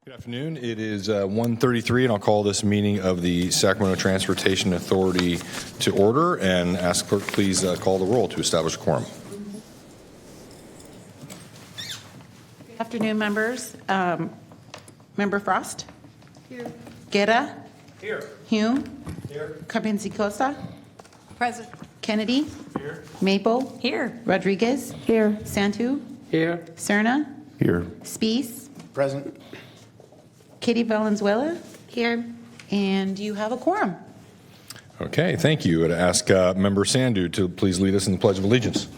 Good afternoon. It is 1:33, and I'll call this meeting of the Sacramento Transportation Authority to order and ask clerk please call the roll to establish a quorum. Good afternoon, members. Member Frost? Here. Guerra? Here. Hume? Here. Carpinzi Costa? Present. Kennedy? Here. Maple? Here. Rodriguez? Here. Santu? Here. Cerna? Here. Spees? Present. Katie Valenzuela? Here. And you have a quorum. Okay, thank you. I'd ask Member Sandu to please lead us in the Pledge of Allegiance.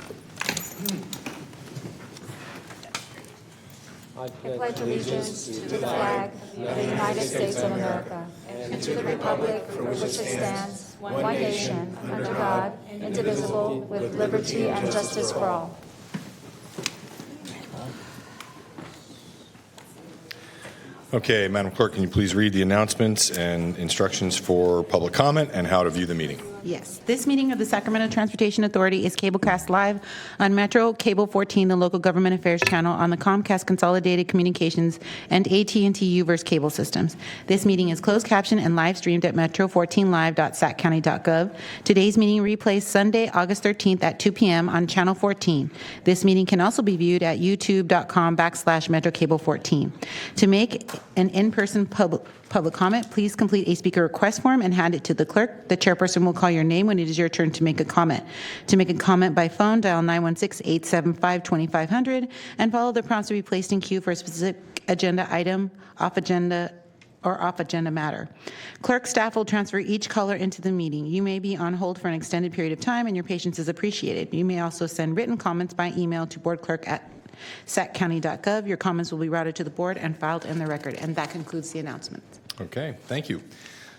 I pledge allegiance to the flag of the United States of America and to the republic for which it stands, one nation, under God, indivisible, with liberty and justice for all. Okay, Madam Clerk, can you please read the announcements and instructions for public comment and how to view the meeting? Yes. This meeting of the Sacramento Transportation Authority is cablecast live on Metro, Cable 14, the local government affairs channel, on the Comcast Consolidated Communications and AT&T Uverse cable systems. This meeting is closed captioned and live streamed at metro14live.saccounty.gov. Today's meeting replays Sunday, August 13th at 2 p.m. on Channel 14. This meeting can also be viewed at youtube.com/MetroCable14. To make an in-person public comment, please complete a speaker request form and hand it to the clerk. The chairperson will call your name when it is your turn to make a comment. To make a comment by phone, dial 916-875-2500 and follow the prompts to be placed in queue for a specific agenda item, off-agenda matter. Clerk staff will transfer each caller into the meeting. You may be on hold for an extended period of time, and your patience is appreciated. You may also send written comments by email to boardclerk@saccounty.gov. Your comments will be routed to the board and filed in the record. And that concludes the announcements. Okay, thank you.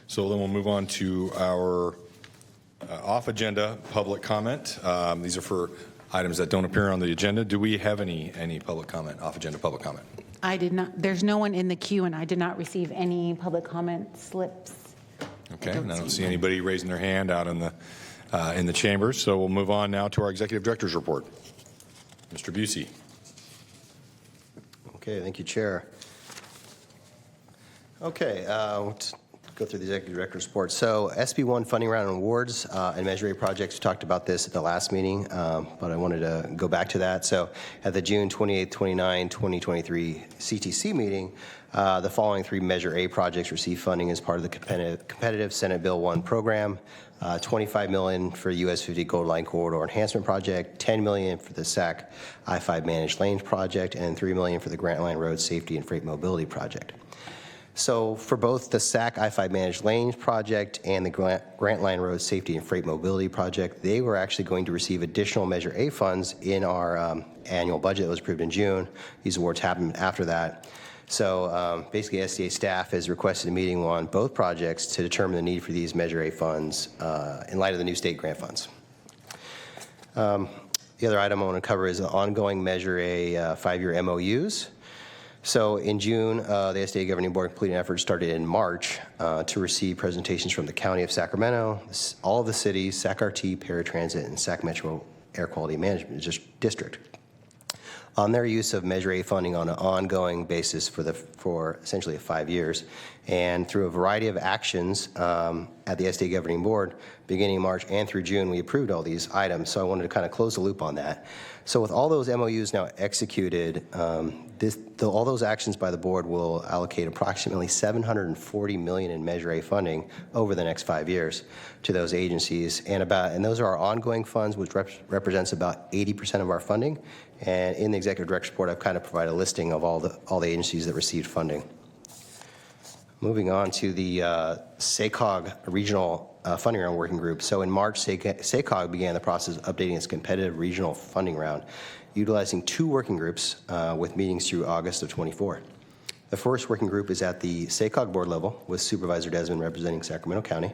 So then we'll move on to our off-agenda public comment. These are for items that don't appear on the agenda. Do we have any public comment, off-agenda public comment? I did not. There's no one in the queue, and I did not receive any public comment slips. Okay, and I don't see anybody raising their hand out in the chambers. So we'll move on now to our executive director's report. Mr. Busey. Okay, thank you, Chair. Okay, let's go through the Executive Director's report. So SB1 funding round and awards and Measure A projects, we talked about this at the last meeting, but I wanted to go back to that. So at the June 28, 29, 2023 CTC meeting, the following three Measure A projects received funding as part of the competitive Senate Bill 1 program. $25 million for US 50 Gold Line Corridor Enhancement Project, $10 million for the SAC I-5 Managed Lanes Project, and $3 million for the Grant Line Road Safety and Freight Mobility Project. So for both the SAC I-5 Managed Lanes Project and the Grant Line Road Safety and Freight Mobility Project, they were actually going to receive additional Measure A funds in our annual budget that was approved in June. These awards happened after that. So basically, SDA staff has requested a meeting on both projects to determine the need for these Measure A funds in light of the new state grant funds. The other item I want to cover is the ongoing Measure A 5-year MOUs. So in June, the SDA Governing Board completed an effort started in March to receive presentations from the County of Sacramento, all of the cities, SacRT, Paratransit, and Sac Metro Air Quality Management District on their use of Measure A funding on an ongoing basis for essentially 5 years. And through a variety of actions at the SDA Governing Board, beginning in March and through June, we approved all these items. So I wanted to kind of close the loop on that. So with all those MOUs now executed, all those actions by the board will allocate approximately $740 million in Measure A funding over the next 5 years to those agencies. And those are our ongoing funds, which represents about 80% of our funding. And in the Executive Director's report, I've kind of provided a listing of all the agencies that received funding. Moving on to the SACOG Regional Funding Round Working Group. So in March, SACOG began the process of updating its competitive regional funding round, utilizing 2 working groups with meetings through August of 24. The first working group is at the SACOG board level with Supervisor Desmond representing Sacramento County.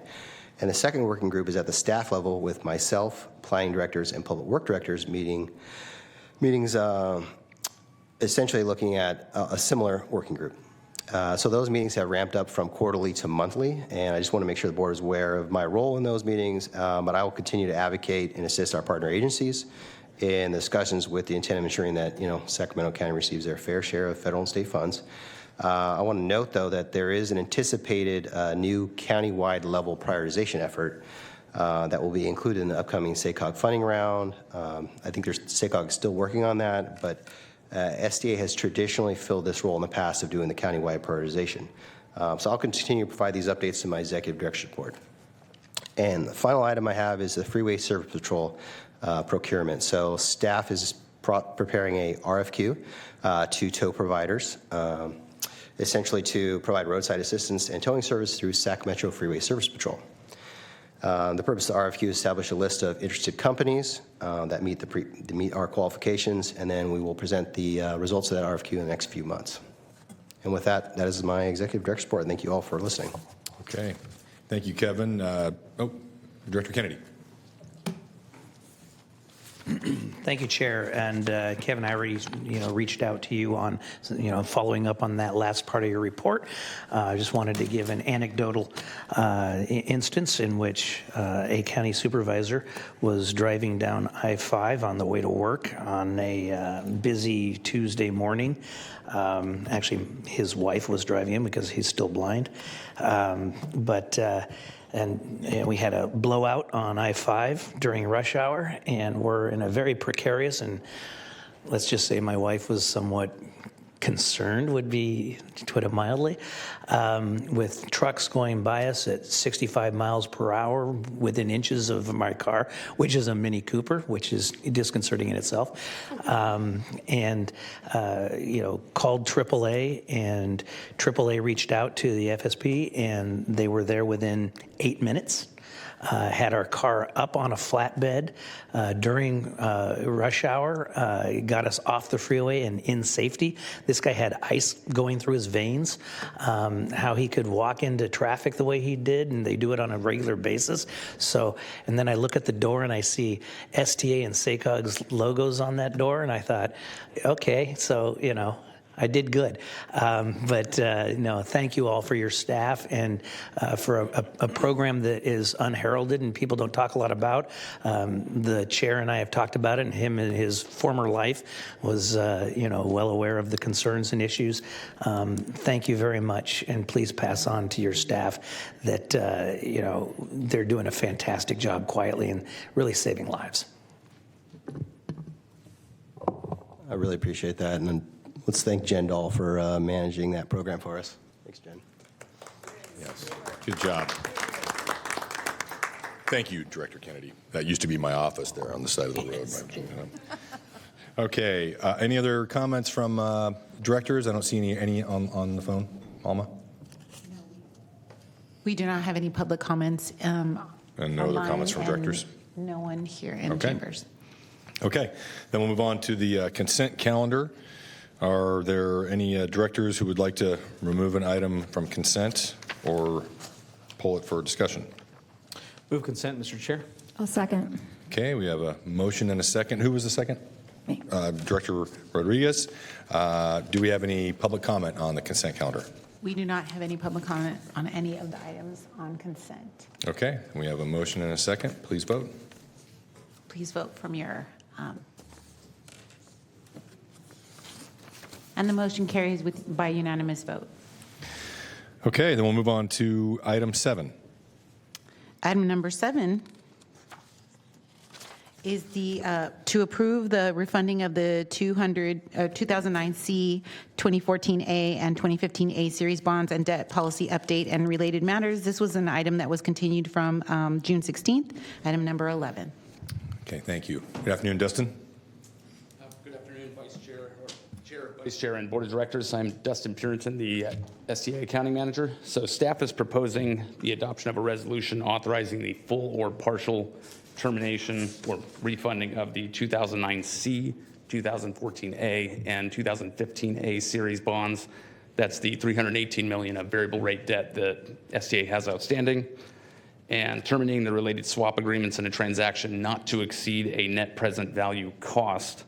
And the second working group is at the staff level with myself, planning directors, and public work directors meetings essentially looking at a similar working group. So those meetings have ramped up from quarterly to monthly, and I just want to make sure the board is aware of my role in those meetings, but I will continue to advocate and assist our partner agencies in discussions with the intent of ensuring that, Sacramento County receives their fair share of federal and state funds. I want to note, though, that there is an anticipated new countywide level prioritization effort that will be included in the upcoming SACOG funding round. I think SACOG is still working on that, but SDA has traditionally filled this role in the past of doing the countywide prioritization. So I'll continue to provide these updates in my executive director's report. And the final item I have is the Freeway Service Patrol procurement. So staff is preparing a RFQ to tow providers, essentially to provide roadside assistance and towing service through Sacramento Freeway Service Patrol. The purpose of the RFQ is to establish a list of interested companies that meet our qualifications, and then we will present the results of that RFQ in the next few months. And with that, that is my executive director's report, and thank you all for listening. Okay. Thank you, Kevin. Director Kennedy. Thank you, Chair. And Kevin, I already, reached out to you on, following up on that last part of your report. I just wanted to give an anecdotal instance in which a county supervisor was driving down I-5 on the way to work on a busy Tuesday morning. Actually, his wife was driving him because he's still blind. And we had a blowout on I-5 during rush hour, and we're in a very precarious, and let's just say my wife was somewhat concerned, would be, to put it mildly, with trucks going by us at 65 miles per hour within inches of my car, which is a Mini Cooper, which is disconcerting in itself. Called AAA, and AAA reached out to the FSP, and they were there within 8 minutes. Had our car up on a flatbed during rush hour, got us off the freeway and in safety. This guy had ice going through his veins. How he could walk into traffic the way he did, and they do it on a regular basis. So, and then I look at the door and I see STA and SACOG's logos on that door, and I thought, okay, so, I did good. Thank you all for your staff and for a program that is unheralded and people don't talk a lot about. The chair and I have talked about it, and him in his former life was, well aware of the concerns and issues. Thank you very much, and please pass on to your staff that, they're doing a fantastic job quietly and really saving lives. I really appreciate that. And let's thank Jen Dahl for managing that program for us. Thanks, Jen. Yes. Good job. Thank you, Director Kennedy. That used to be my office there on the side of the road. Okay. Any other comments from directors? I don't see any on the phone. Alma? We do not have any public comments. And no other comments from directors? No one here in chambers. Okay. Then we'll move on to the consent calendar. Are there any directors who would like to remove an item from consent or pull it for discussion? Move consent, Mr. Chair. I'll second. Okay, we have a motion and a second. Who was the second? Me. Director Rodriguez. Do we have any public comment on the consent calendar? We do not have any public comment on any of the items on consent. Okay, we have a motion and a second. Please vote. Please vote from your... And the motion carries by unanimous vote. Okay, then we'll move on to item 7. Item number 7 is to approve the refunding of the 2009C, 2014A, and 2015A series bonds and debt policy update and related matters. This was an item that was continued from June 16th, item number 11. Okay, thank you. Good afternoon, Dustin. Good afternoon, Vice Chair and Board of Directors. I'm Dustin Purinton, the STA Accounting Manager. So staff is proposing the adoption of a resolution authorizing the full or partial termination or refunding of the 2009C, 2014A, and 2015A series bonds. That's the $318 million of variable rate debt that STA has outstanding, and terminating the related swap agreements in a transaction not to exceed a net present value cost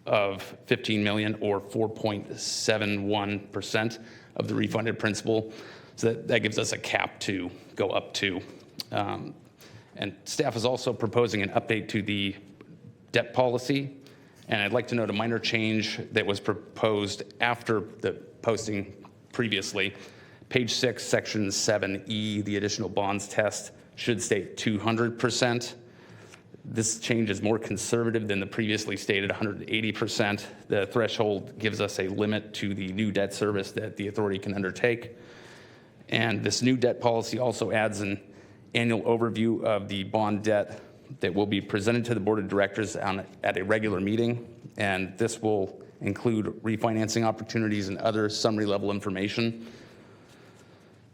of $15 million or 4.71% of the refunded principal. So that gives us a cap to go up to. And staff is also proposing an update to the debt policy. And I'd like to note a minor change that was proposed after the posting previously. Page 6, Section 7E, the additional bonds test should state 200%. This change is more conservative than the previously stated 180%. The threshold gives us a limit to the new debt service that the authority can undertake. And this new debt policy also adds an annual overview of the bond debt that will be presented to the board of directors at a regular meeting. And this will include refinancing opportunities and other summary level information.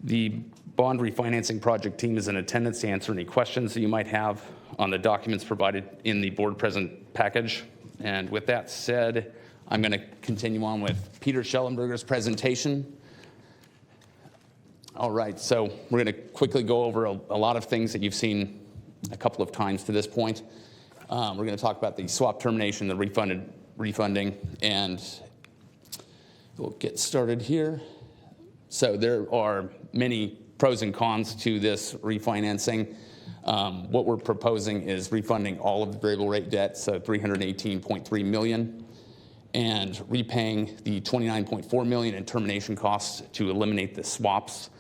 The bond refinancing project team is in attendance to answer any questions that you might have on the documents provided in the board present package. And with that said, I'm going to continue on with Peter Schellenberger's presentation. All right, so we're going to quickly go over a lot of things that you've seen a couple of times to this point. We're going to talk about the swap termination, the refunding, and we'll get started here. So there are many pros and cons to this refinancing. What we're proposing is refunding all of the variable rate debt, so $318.3 million, and repaying the $29.4 million in termination costs to eliminate the swaps.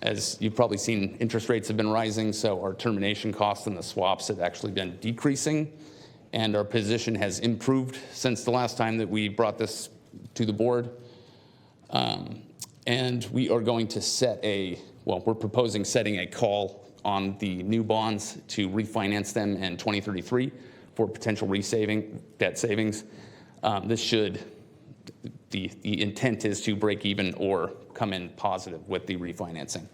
As you've probably seen, interest rates have been rising, so our termination costs and the swaps have actually been decreasing, and our position has improved since the last time that we brought this to the board. And we are going to we're proposing setting a call on the new bonds to refinance them in 2033 for potential debt savings. The intent is to break even or come in positive with the refinancing.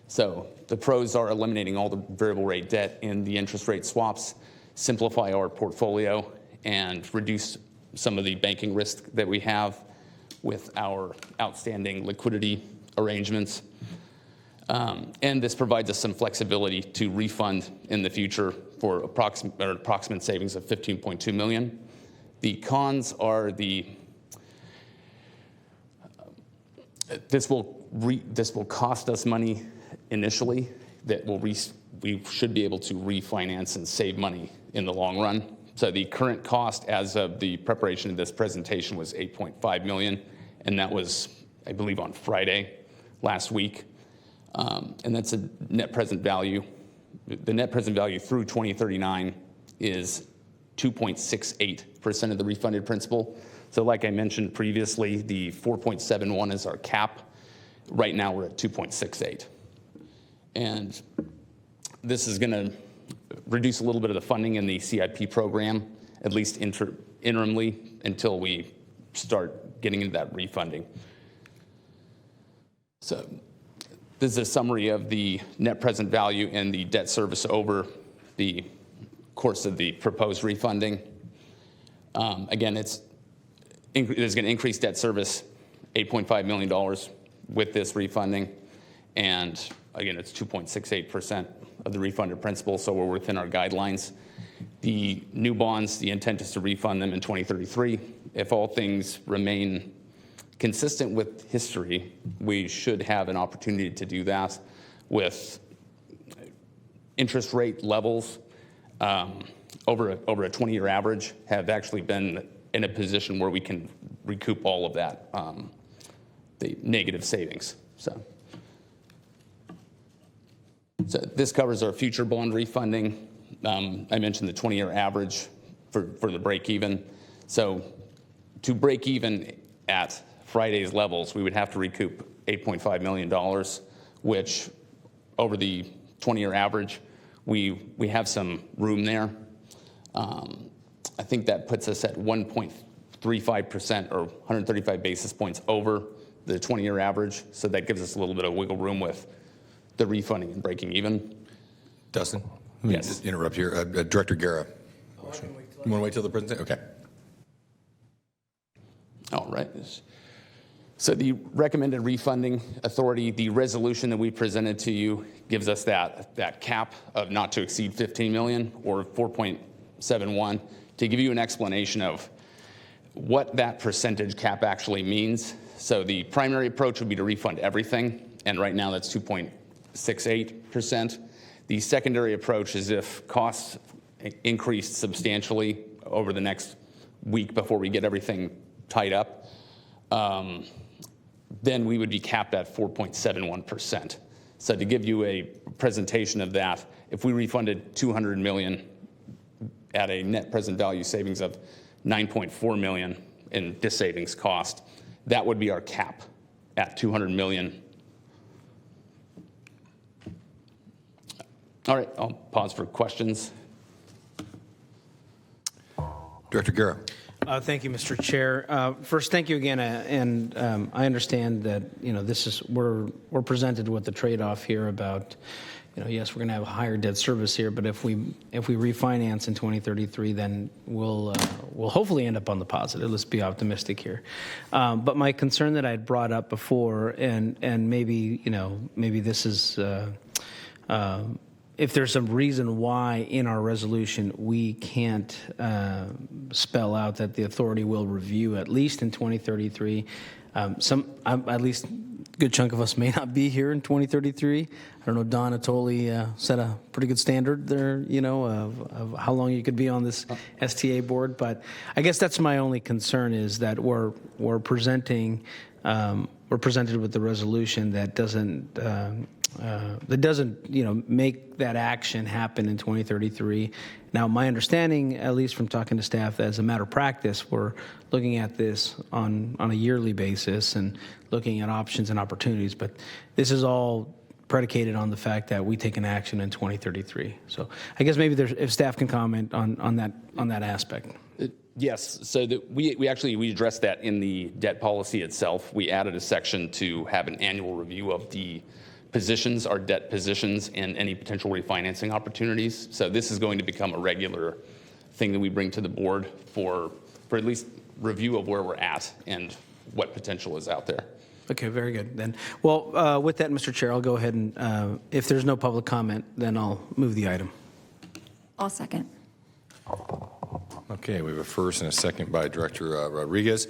So the pros are eliminating all the variable rate debt in the interest rate swaps, simplify our portfolio, and reduce some of the banking risk that we have with our outstanding liquidity arrangements. And this provides us some flexibility to refund in the future for approximate savings of $15.2 million. The cons are this will cost us money initially that we should be able to refinance and save money in the long run. So the current cost as of the preparation of this presentation was $8.5 million, and that was, I believe, on Friday last week. And that's a net present value. The net present value through 2039 is 2.68% of the refunded principal. So like I mentioned previously, the 4.71 is our cap. Right now we're at 2.68. And this is going to reduce a little bit of the funding in the CIP program, at least interimly, until we start getting into that refunding. So this is a summary of the net present value and the debt service over the course of the proposed refunding. Again, it's going to increase debt service $8.5 million with this refunding. And again, it's 2.68% of the refunded principal, so we're within our guidelines. The new bonds, the intent is to refund them in 2033. If all things remain consistent with history, we should have an opportunity to do that with interest rate levels over a 20-year average have actually been in a position where we can recoup all of that, the negative savings. So this covers our future bond refunding. I mentioned the 20-year average for the break even. So to break even at Friday's levels, we would have to recoup $8.5 million, which over the 20-year average, we have some room there. I think that puts us at 1.35% or 135 basis points over the 20-year average. So that gives us a little bit of wiggle room with the refunding and breaking even. Dustin? Let me Yes. just interrupt here. Director Guerra. You want to wait till the presentation? Okay. All right. So the recommended refunding authority, the resolution that we presented to you gives us that cap of not to exceed $15 million or 4.71. To give you an explanation of what that percentage cap actually means. So the primary approach would be to refund everything, and right now that's 2.68%. The secondary approach is if costs increase substantially over the next week before we get everything tied up, then we would be capped at 4.71%. So to give you a presentation of that, if we refunded $200 million at a net present value savings of $9.4 million in savings cost, that would be our cap at $200 million. All right, I'll pause for questions. Director Guerra. Thank you, Mr. Chair. First, thank you again, and I understand that this is we're presented with the trade-off here about yes, we're going to have a higher debt service here, but if we refinance in 2033, then we'll hopefully end up on the positive. Let's be optimistic here. But my concern that I had brought up before, and maybe maybe this is. If there's some reason why in our resolution we can't spell out that the authority will review at least in 2033, at least a good chunk of us may not be here in 2033. I don't know, Don Natoli set a pretty good standard there, of how long you could be on this STA board. But I guess that's my only concern, is that we're presented with the resolution that doesn't make that action happen in 2033. Now, my understanding, at least from talking to staff, as a matter of practice, we're looking at this on a yearly basis and looking at options and opportunities. But this is all predicated on the fact that we take an action in 2033. So I guess maybe if staff can comment on that aspect. Yes, so we addressed that in the debt policy itself. We added a section to have an annual review of the positions, our debt positions, and any potential refinancing opportunities. So this is going to become a regular thing that we bring to the board for at least review of where we're at and what potential is out there. Okay, very good then. Well, with that, Mr. Chair, I'll go ahead and, if there's no public comment, then I'll move the item. I'll second. Okay, we have a first and a second by Director Rodriguez.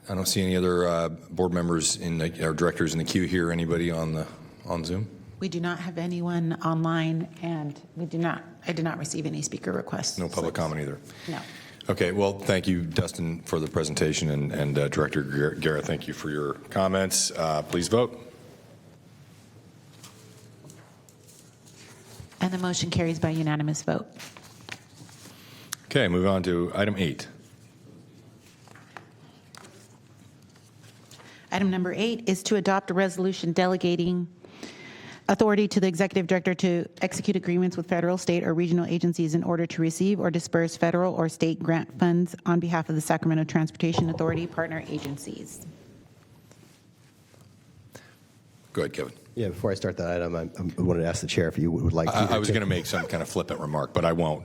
I don't see any other board members or directors in the queue here. Anybody on Zoom? We do not have anyone online, and I did not receive any speaker requests. No public comment either? No. Okay, well, thank you, Dustin, for the presentation, and Director Guerra, thank you for your comments. Please vote. And the motion carries by unanimous vote. Okay, move on to item 8. Item number 8 is to adopt a resolution delegating authority to the executive director to execute agreements with federal, state, or regional agencies in order to receive or disperse federal or state grant funds on behalf of the Sacramento Transportation Authority partner agencies. Go ahead, Kevin. Yeah, before I start that item, I wanted to ask the chair if you would like to. I was going to make some kind of flippant remark, but I won't.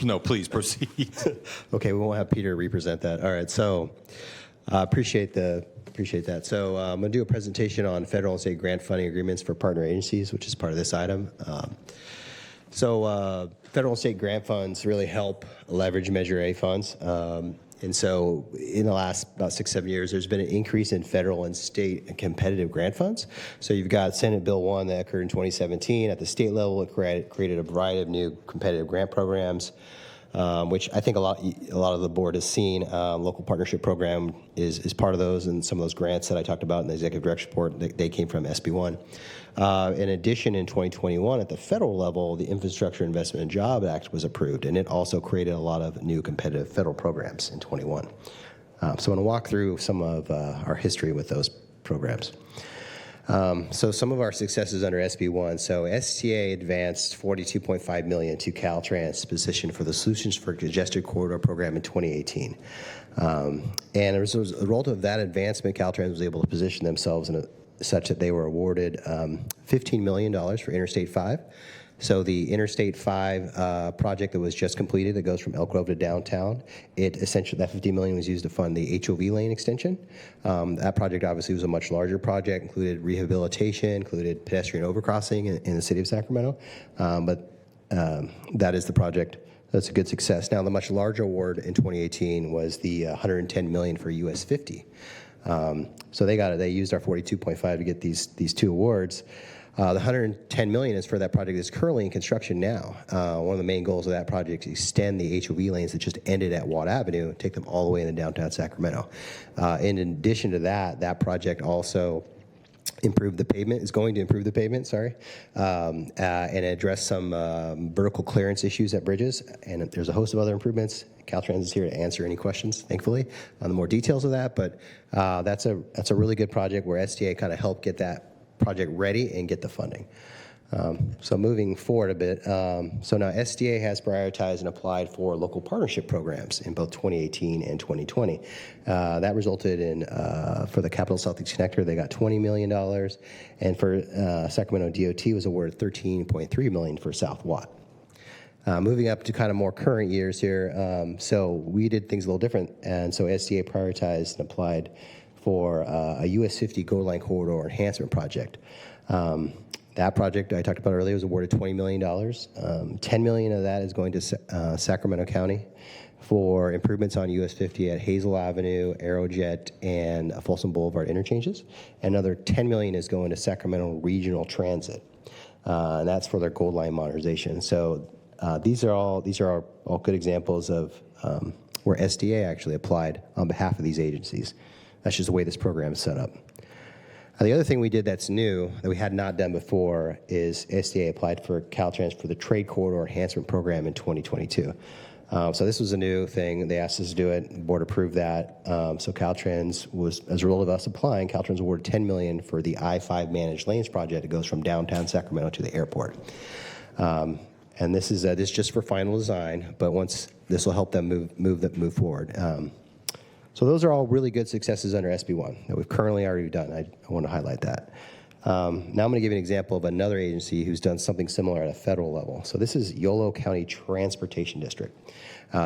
No, please proceed. Okay, we won't have Peter represent that. All right, so appreciate that. So I'm going to do a presentation on federal and state grant funding agreements for partner agencies, which is part of this item. So federal and state grant funds really help leverage Measure A funds. And so in the last about 6-7 years, there's been an increase in federal and state competitive grant funds. So you've got Senate Bill 1 that occurred in 2017. At the state level, it created a variety of new competitive grant programs, which I think a lot of the board has seen. Local partnership program is part of those, and some of those grants that I talked about in the executive director's report, they came from SB1. In addition, in 2021, at the federal level, the Infrastructure Investment and Job Act was approved, and it also created a lot of new competitive federal programs in 21. So I'm going to walk through some of our history with those programs. So some of our successes under SB1. So STA advanced $42.5 million to Caltrans position for the Solutions for Congested Corridor program in 2018. And as a result of that advancement, Caltrans was able to position themselves such that they were awarded $15 million for Interstate 5. So the Interstate 5 project that was just completed that goes from Elk Grove to downtown, that $50 million was used to fund the HOV lane extension. That project obviously was a much larger project, included rehabilitation, included pedestrian overcrossing in the city of Sacramento. But that is the project. That's a good success. Now, the much larger award in 2018 was the $110 million for US 50. So they used our 42.5 to get these two awards. The $110 million is for that project that's currently in construction now. One of the main goals of that project is extend the HOV lanes that just ended at Watt Avenue, take them all the way into downtown Sacramento. In addition to that, that project also is going to improve the pavement, and address some vertical clearance issues at bridges. And there's a host of other improvements. Caltrans is here to answer any questions, thankfully, on the more details of that. But that's a really good project where STA kind of helped get that project ready and get the funding. So moving forward a bit, so now SDA has prioritized and applied for local partnership programs in both 2018 and 2020. That resulted in, for the Capital Southeast Connector, they got $20 million, and for Sacramento DOT was awarded $13.3 million for South Watt. Moving up to kind of more current years here, so we did things a little different, and so SDA prioritized and applied for a US 50 Gold Line Corridor Enhancement Project. That project I talked about earlier was awarded $20 million. $10 million of that is going to Sacramento County for improvements on US 50 at Hazel Avenue, Aerojet, and Folsom Boulevard interchanges. Another $10 million is going to Sacramento Regional Transit, and that's for their Gold Line modernization. So these are all good examples of where SDA actually applied on behalf of these agencies. That's just the way this program is set up. The other thing we did that's new that we had not done before is SDA applied for Caltrans for the Trade Corridor Enhancement Program in 2022. So this was a new thing. They asked us to do it. The board approved that. So Caltrans was, as a result of us applying, Caltrans awarded $10 million for the I-5 Managed Lanes project. It goes from downtown Sacramento to the airport. And this is just for final design, but once this will help them move forward. So those are all really good successes under SB1 that we've currently already done. I want to highlight that. Now I'm going to give you an example of another agency who's done something similar at a federal level. So this is Yolo County Transportation District.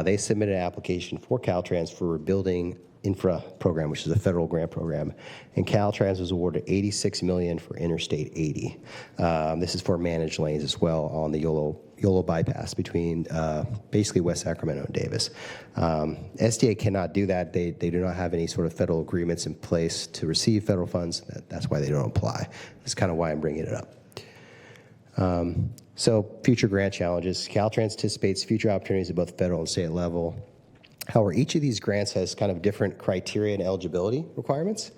They submitted an application for Caltrans for a building infra program, which is a federal grant program, and Caltrans was awarded $86 million for Interstate 80. This is for managed lanes as well on the Yolo bypass between basically West Sacramento and Davis. SDA cannot do that. They do not have any sort of federal agreements in place to receive federal funds. That's why they don't apply. That's kind of why I'm bringing it up. So future grant challenges. Caltrans anticipates future opportunities at both federal and state level. However, each of these grants has kind of different criteria and eligibility requirements.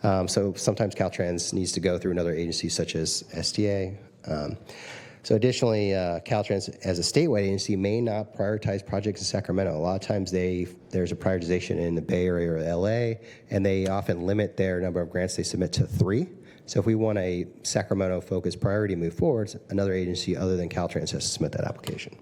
So sometimes Caltrans needs to go through another agency such as SDA. So additionally, Caltrans as a statewide agency may not prioritize projects in Sacramento. A lot of times there's a prioritization in the Bay Area or LA, and they often limit their number of grants they submit to 3. So if we want a Sacramento-focused priority to move forward, another agency other than Caltrans has to submit that application.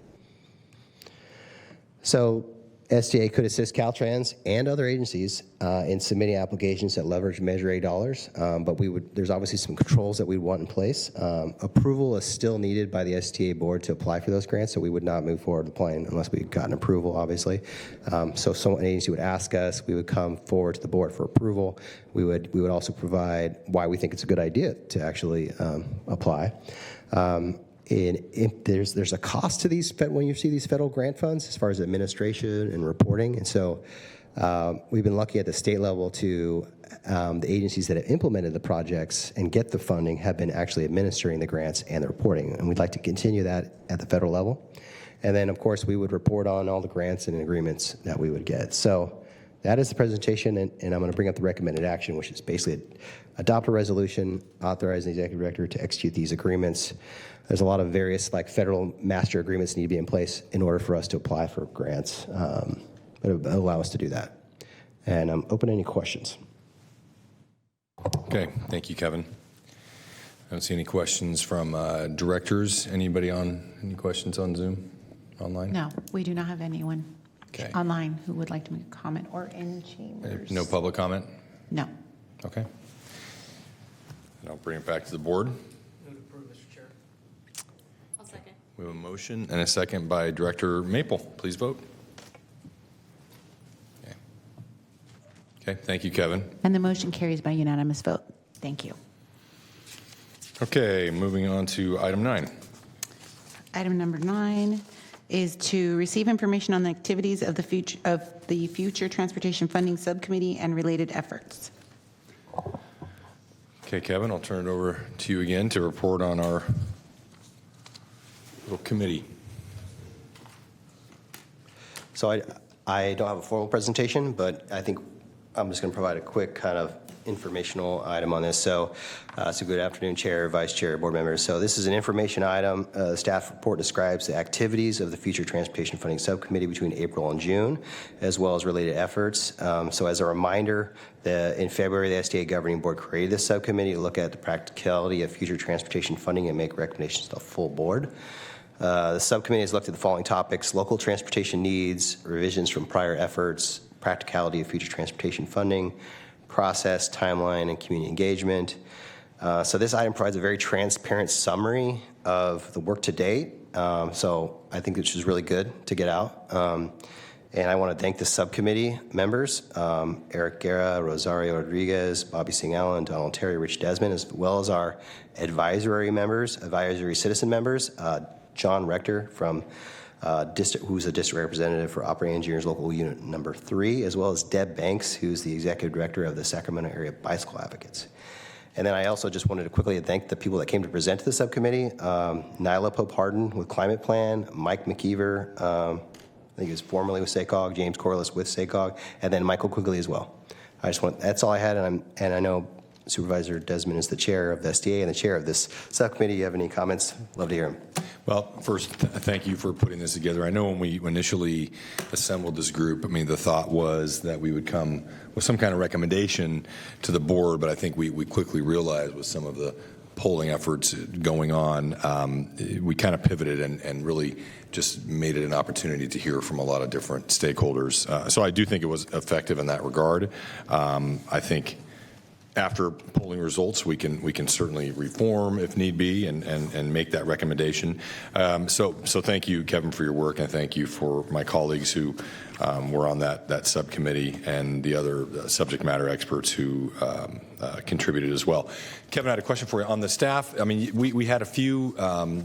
So SDA could assist Caltrans and other agencies in submitting applications that leverage Measure A dollars, but there's obviously some controls that we'd want in place. Approval is still needed by the STA board to apply for those grants, so we would not move forward applying unless we'd gotten approval, obviously. So an agency would ask us, we would come forward to the board for approval. We would also provide why we think it's a good idea to actually apply. There's a cost to these when you see these federal grant funds as far as administration and reporting, and so we've been lucky at the state level to the agencies that have implemented the projects and get the funding have been actually administering the grants and the reporting, and we'd like to continue that at the federal level. And then, of course, we would report on all the grants and agreements that we would get. So that is the presentation, and I'm going to bring up the recommended action, which is basically adopt a resolution authorizing the executive director to execute these agreements. There's a lot of various federal master agreements need to be in place in order for us to apply for grants, but it will allow us to do that. And I'm open to any questions. Okay, thank you, Kevin. I don't see any questions from directors. Anybody any questions on Zoom, online? No, we do not have anyone Okay. online who would like to make a comment or in chambers. No public comment? No. Okay. And I'll bring it back to the board. I'll second. We have a motion and a second by Director Maple. Please vote. Okay, thank you, Kevin. And the motion carries by unanimous vote. Thank you. Okay, moving on to item 9. Item number 9 is to receive information on the activities of the Future Transportation Funding Subcommittee and related efforts. Okay, Kevin, I'll turn it over to you again to report on our little committee. So I don't have a formal presentation, but I think I'm just going to provide a quick kind of informational item on this. So good afternoon, Chair, Vice Chair, Board members. So this is an information item. The staff report describes the activities of the Future Transportation Funding Subcommittee between April and June, as well as related efforts. So as a reminder, in February, the SDA Governing Board created this subcommittee to look at the practicality of future transportation funding and make recommendations to the full board. The subcommittee has looked at the following topics: local transportation needs, revisions from prior efforts, practicality of future transportation funding, process, timeline, and community engagement. So this item provides a very transparent summary of the work to date. So I think this is really good to get out. And I want to thank the subcommittee members, Eric Guerra, Rosario Rodriguez, Bobby Singh Allen, Donald Terry, Rich Desmond, as well as our advisory citizen members, John Rector from who's a district representative for Operating Engineers Local Unit Number 3, as well as Deb Banks, who's the executive director of the Sacramento Area Bicycle Advocates. And then I also just wanted to quickly thank the people that came to present to the subcommittee: Nyla Pope-Harden with Climate Plan, Mike McKeever, I think he was formerly with SACOG, James Corliss with SACOG, and then Michael Quigley as well. That's all I had, and I know Supervisor Desmond is the chair of the SDA and the chair of this subcommittee. You have any comments? Love to hear them. Well, first, thank you for putting this together. I know when we initially assembled this group, I mean, the thought was that we would come with some kind of recommendation to the board, but I think we quickly realized with some of the polling efforts going on, we kind of pivoted and really just made it an opportunity to hear from a lot of different stakeholders. So I do think it was effective in that regard. I think after polling results, we can certainly reform if need be and make that recommendation. So thank you, Kevin, for your work, and thank you for my colleagues who were on that subcommittee and the other subject matter experts who contributed as well. Kevin, I had a question for you on the staff. I mean, we had a few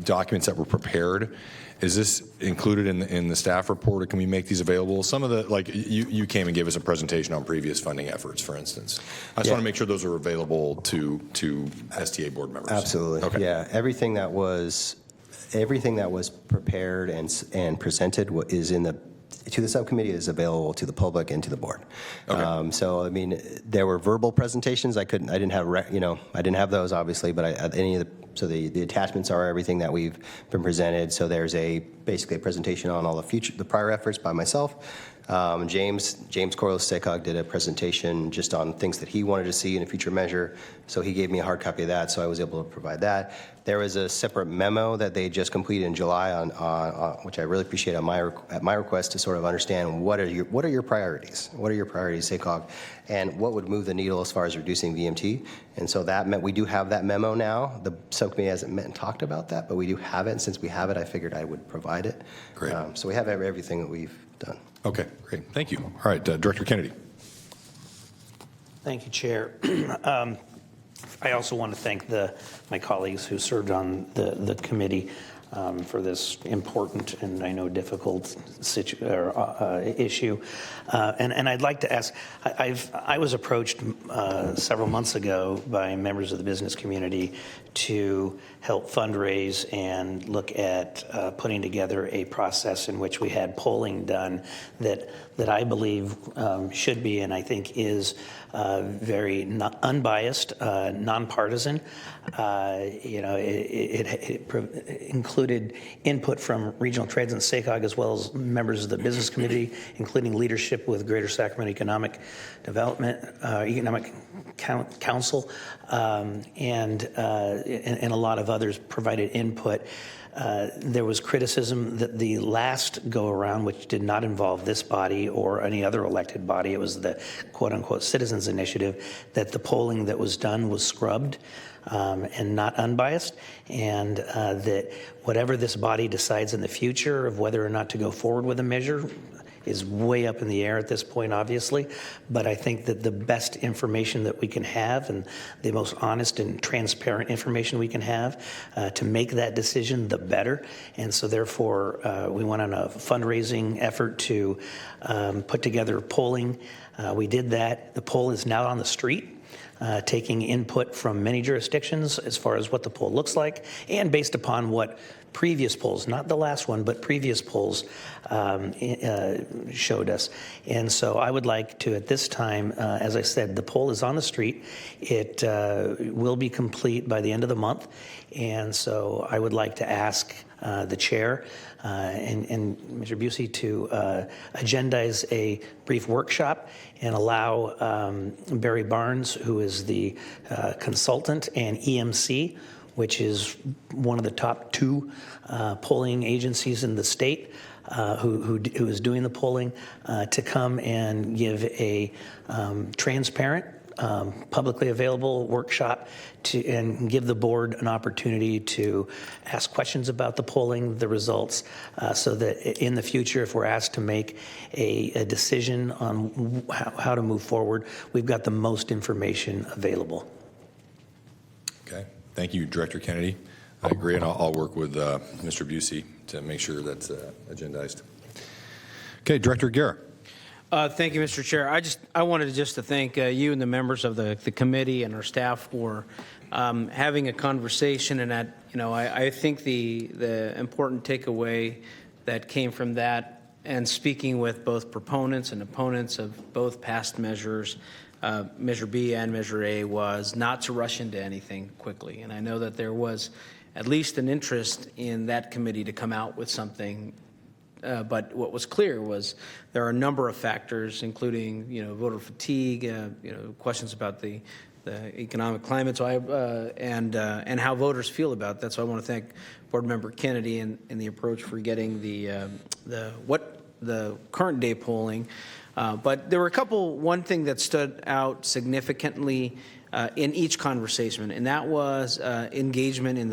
documents that were prepared. Is this included in the staff report, or can we make these available? Some of the, like, you came and gave us a presentation on previous funding efforts, for instance. I just want to make sure those are available to STA board members. Absolutely. Okay. Yeah, everything that was prepared and presented is to the subcommittee is available to the public and to the board. Okay. So I mean, there were verbal presentations. I didn't have those obviously, but the attachments are everything that we've been presented. So there's basically a presentation on all the prior efforts by myself. James Corliss SACOG did a presentation just on things that he wanted to see in a future measure. So he gave me a hard copy of that, so I was able to provide that. There was a separate memo that they just completed in July on which I really appreciate at my request to sort of understand what are your priorities? What are your priorities, SACOG, and what would move the needle as far as reducing VMT? And so that meant we do have that memo now. The subcommittee hasn't met and talked about that, but we do have it. And since we have it, I figured I would provide it. Great. So we have everything that we've done. Okay, great. Thank you. All right, Director Kennedy. Thank you, Chair. I also want to thank my colleagues who served on the committee for this important and I know difficult issue. And I'd like to ask, I was approached several months ago by members of the business community to help fundraise and look at putting together a process in which we had polling done that I believe should be and I think is very unbiased, nonpartisan. It included input from regional trades and SACOG as well as members of the business community, including leadership with Greater Sacramento Economic Development, Economic Council, and a lot of others provided input. There was criticism that the last go-around, which did not involve this body or any other elected body, it was the quote-unquote citizens initiative, that the polling that was done was scrubbed and not unbiased, and that whatever this body decides in the future of whether or not to go forward with a measure is way up in the air at this point, obviously. But I think that the best information that we can have and the most honest and transparent information we can have to make that decision, the better. And so therefore, we went on a fundraising effort to put together polling. We did that. The poll is now on the street. taking input from many jurisdictions as far as what the poll looks like, and based upon what previous polls, not the last one, but previous polls showed us. And so I would like to, at this time, as I said, the poll is on the street. It will be complete by the end of the month. And so I would like to ask the chair and Mr. Busey to agendize a brief workshop and allow Barry Barnes, who is the consultant, and EMC, which is one of the top 2 polling agencies in the state, who is doing the polling, to come and give a transparent, publicly available workshop and give the board an opportunity to ask questions about the polling, the results, so that in the future, if we're asked to make a decision on how to move forward, we've got the most information available. Okay. Thank you, Director Kennedy. I agree, and I'll work with Mr. Busey to make sure that's agendized. Okay, Director Guerra. Thank you, Mr. Chair. I wanted just to thank you and the members of the committee and our staff for having a conversation, and that, I think the important takeaway that came from that, and speaking with both proponents and opponents of both past measures, Measure B and Measure A, was not to rush into anything quickly. And I know that there was at least an interest in that committee to come out with something. But what was clear was there are a number of factors, including voter fatigue, questions about the economic climate, and how voters feel about that. So I want to thank Board Member Kennedy and the approach for getting the current day polling. But there were one thing that stood out significantly in each conversation, and that was engagement in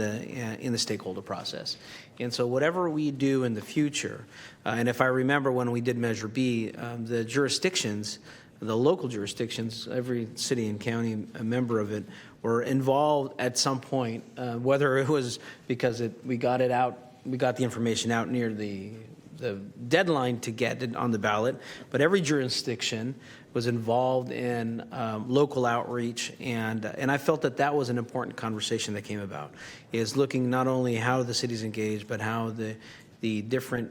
the stakeholder process. And so whatever we do in the future, and if I remember when we did Measure B, the jurisdictions, the local jurisdictions, every city and county, a member of it, were involved at some point, whether it was because we got the information out near the deadline to get it on the ballot, but every jurisdiction was involved in local outreach, and I felt that was an important conversation that came about, is looking not only how the city's engaged, but how the different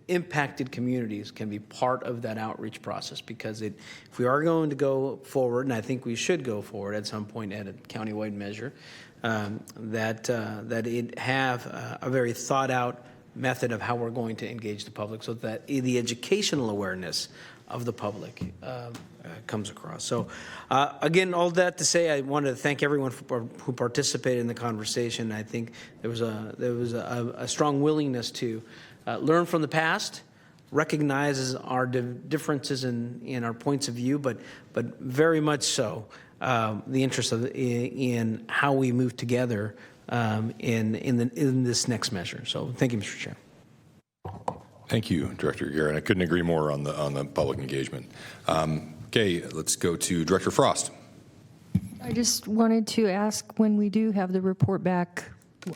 impacted communities can be part of that outreach process, because if we are going to go forward, and I think we should go forward at some point at a countywide measure, that it have a very thought out method of how we're going to engage the public, so that the educational awareness of the public comes across. So again, all that to say, I wanted to thank everyone who participated in the conversation. I think there was a strong willingness to learn from the past, recognize our differences in our points of view, but very much so the interest in how we move together in this next measure. So thank you, Mr. Chair. Thank you, Director Guerra, and I couldn't agree more on the public engagement. Okay, let's go to Director Frost. I just wanted to ask, when we do have the report back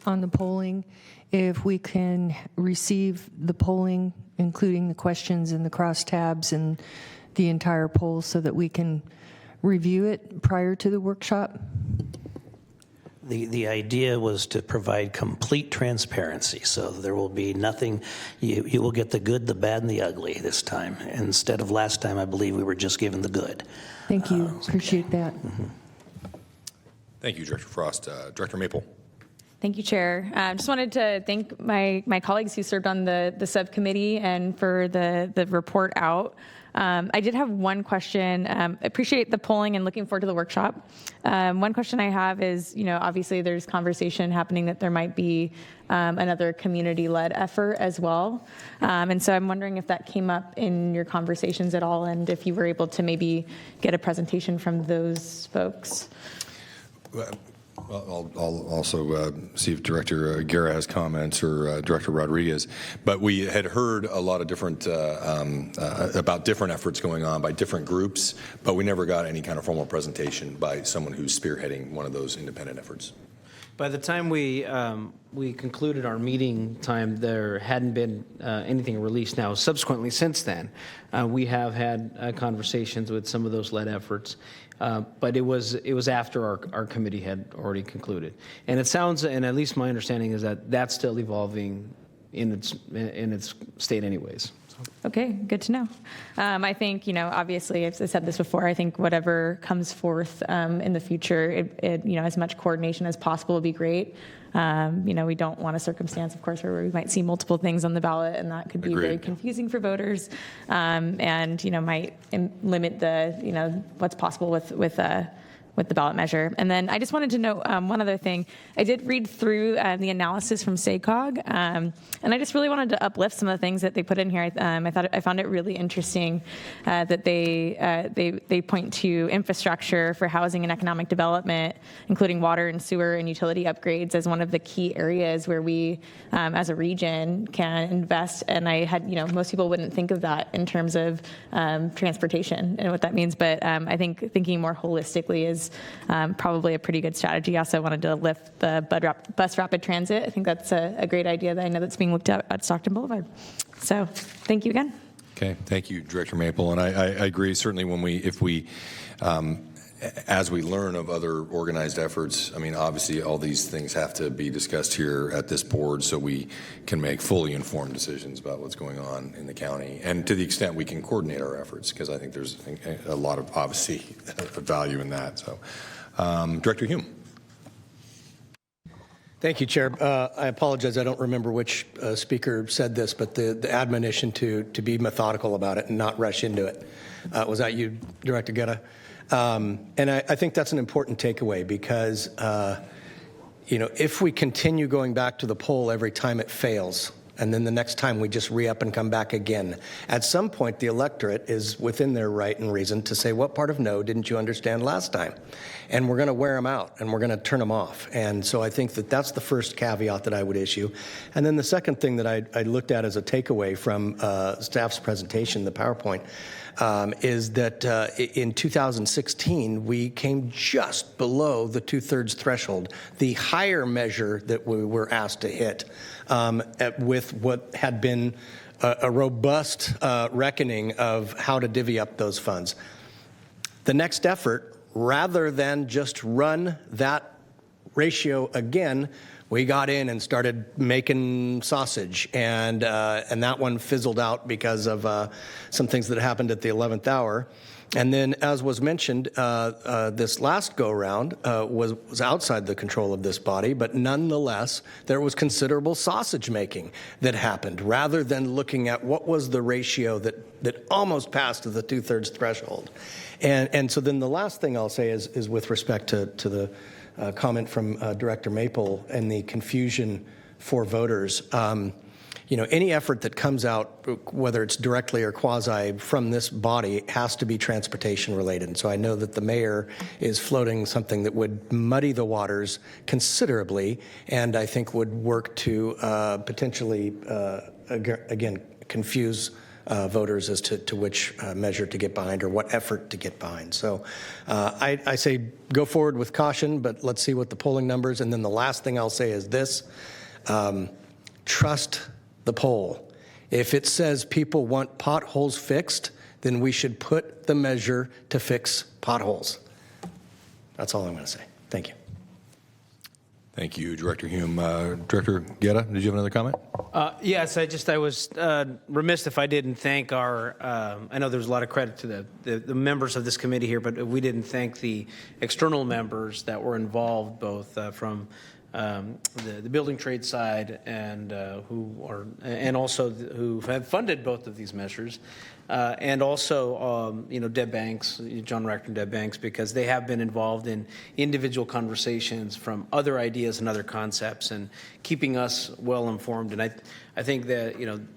on the polling, if we can receive the polling, including the questions and the crosstabs and the entire poll, so that we can review it prior to the workshop? The idea was to provide complete transparency, so there will be nothing. You will get the good, the bad, and the ugly this time. Instead of last time, I believe we were just given the good. Thank you. Appreciate that. Mm-hmm. Thank you, Director Frost. Director Maple. Thank you, Chair. Just wanted to thank my colleagues who served on the subcommittee and for the report out. I did have one question. Appreciate the polling and looking forward to the workshop. One question I have is, obviously there's conversation happening that there might be another community-led effort as well. And so I'm wondering if that came up in your conversations at all, and if you were able to maybe get a presentation from those folks. Well, I'll also see if Director Guerra has comments, or Director Rodriguez. But we had heard a lot of different about different efforts going on by different groups, but we never got any kind of formal presentation by someone who's spearheading one of those independent efforts. By the time we concluded our meeting time, there hadn't been anything released. Now, subsequently, since then, we have had conversations with some of those lead efforts. But it was after our committee had already concluded. And it sounds, and at least my understanding is that that's still evolving in its state anyways. Okay, good to know. I think, obviously, I've said this before, I think whatever comes forth in the future, as much coordination as possible would be great. We don't want a circumstance, of course, where we might see multiple things on the ballot, and that could be Agreed. very confusing for voters, and, might limit the, what's possible with the ballot measure. And then I just wanted to note one other thing. I did read through the analysis from SACOG, and I just really wanted to uplift some of the things that they put in here. I found it really interesting that they point to infrastructure for housing and economic development, including water and sewer and utility upgrades, as one of the key areas where we, as a region, can invest. And I had, most people wouldn't think of that in terms of transportation and what that means, but I think thinking more holistically is probably a pretty good strategy. I also wanted to lift the bus rapid transit. I think that's a great idea that I know that's being looked at Stockton Boulevard. So thank you again. Okay, thank you, Director Maple. And I agree, certainly as we learn of other organized efforts, I mean, obviously all these things have to be discussed here at this board so we can make fully informed decisions about what's going on in the county, and to the extent we can coordinate our efforts, because I think there's a lot of, obviously, value in that. So, Director Hume. Thank you, Chair. I apologize. I don't remember which speaker said this, but the admonition to be methodical about it and not rush into it. Was that you, Director Guetta? And I think that's an important takeaway because, if we continue going back to the poll every time it fails, and then the next time we just re-up and come back again, at some point the electorate is within their right and reason to say, what part of no didn't you understand last time? And we're going to wear them out and we're going to turn them off. And so I think that that's the first caveat that I would issue. And then the second thing that I looked at as a takeaway from staff's presentation, the PowerPoint, is that in 2016, we came just below the 2/3 threshold, the higher measure that we were asked to hit, with what had been a robust reckoning of how to divvy up those funds. The next effort, rather than just run that ratio again, we got in and started making sausage, and that one fizzled out because of some things that happened at the 11th hour. And then, as was mentioned, this last go-round was outside the control of this body, but nonetheless, there was considerable sausage making that happened, rather than looking at what was the ratio that almost passed to the 2/3 threshold. And so then the last thing I'll say is with respect to the comment from Director Maple and the confusion for voters. Any effort that comes out, whether it's directly or quasi from this body, has to be transportation related. And so I know that the mayor is floating something that would muddy the waters considerably, and I think would work to potentially, again, confuse voters as to which measure to get behind or what effort to get behind. So I say go forward with caution, but let's see what the polling numbers. And then the last thing I'll say is this: trust the poll. If it says people want potholes fixed, then we should put the measure to fix potholes. That's all I'm going to say. Thank you. Thank you, Director Hume. Director Guetta, did you have another comment? Yes, I was remiss if I didn't thank our, I know there's a lot of credit to the members of this committee here, but we didn't thank the external members that were involved, both from the building trade side and also who have funded both of these measures, and also Deb Banks, John Rector and Deb Banks, because they have been involved in individual conversations from other ideas and other concepts and keeping us well informed. And I think that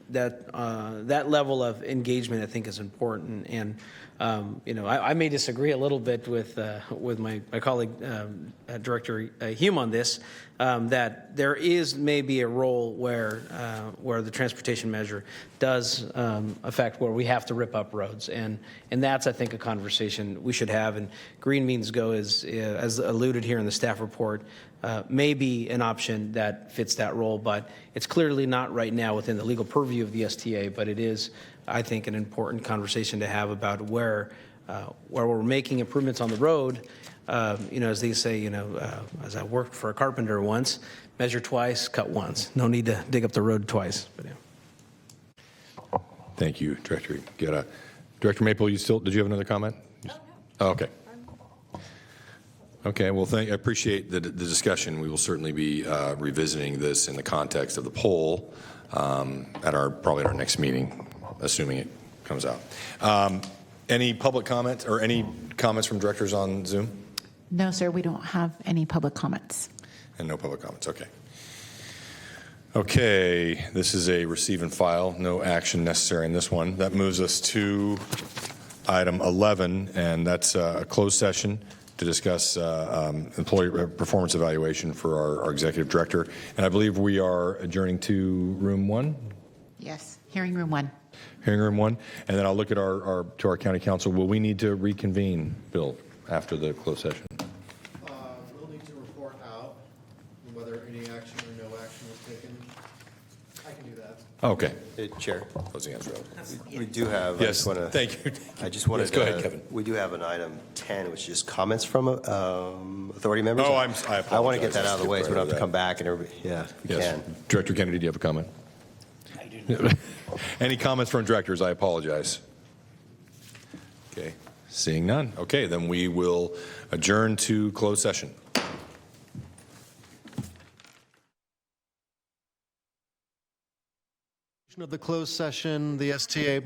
that level of engagement I think is important. And I may disagree a little bit with my colleague Director Hume on this, that there is maybe a role where the transportation measure does affect where we have to rip up roads, and that's I think a conversation we should have. And green means go is, as alluded here in the staff report, may be an option that fits that role, but it's clearly not right now within the legal purview of the STA. But it is, I think, an important conversation to have about where where we're making improvements on the road, as they say, as I worked for a carpenter once, measure twice, cut once. No need to dig up the road twice. But, yeah. Thank you, Director Guerra. Director Maple, did you have another comment? Oh, okay. Okay, well, I appreciate the discussion. We will certainly be revisiting this in the context of the poll at probably our next meeting, assuming it comes out. Any public comment or any comments from directors on Zoom? No, sir, we don't have any public comments. And no public comments, okay. Okay, this is a receive and file, no action necessary in this one. That moves us to item 11, and that's a closed session to discuss employee performance evaluation for our executive director. And I believe we are adjourning to room 1? Yes, hearing room 1. Hearing room 1. And then I'll look at our county council. Will we need to reconvene, Bill, after the closed session? We'll need to report out whether any action or no action was taken. I can do that. Okay. Chair, Closing answer. we do have. Yes, thank you. I just wanted Yes, go ahead, Kevin. We do have an item 10, which is comments from authority members. Oh, I apologize. I want to get that out of the way so we don't have to Right come back and everybody, we Yes. can. Director Kennedy, do you have a comment? I do not. Any comments from directors? I apologize. Okay, seeing none. Okay, then we will adjourn to closed session. Of the closed session, the STA,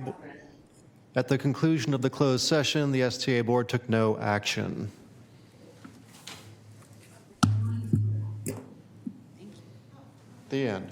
at the conclusion of the closed session, the STA board took no action. The end.